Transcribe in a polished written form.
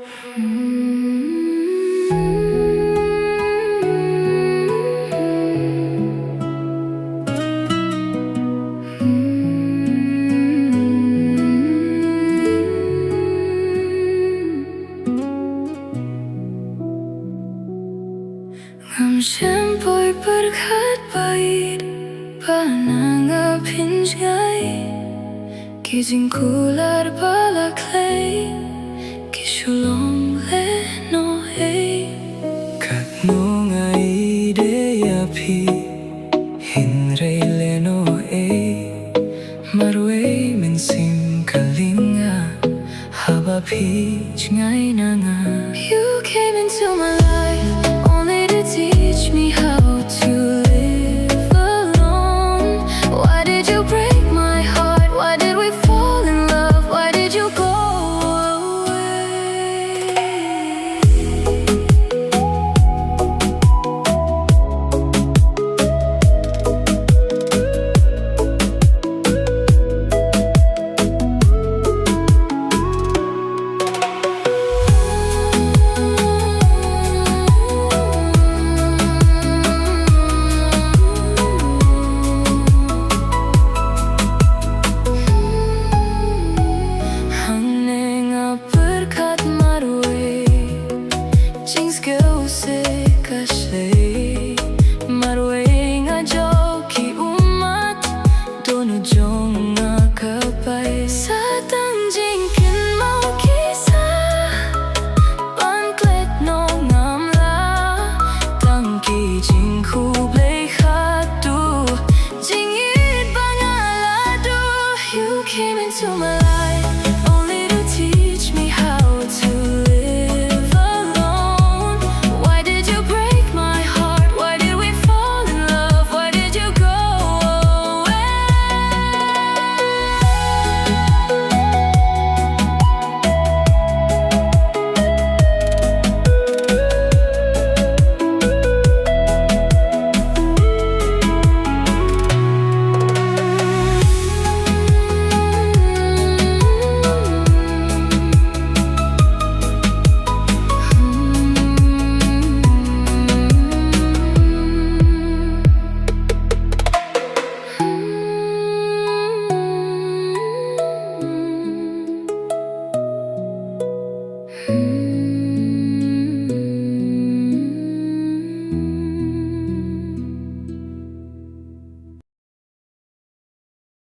Ngam shem perkhat baieid pananga phin jngaii ki jingkular bala Khlei ki shulom le no Katno ieid Hynrei le no Marwei mynsiem lynga Haba jngai You came into my life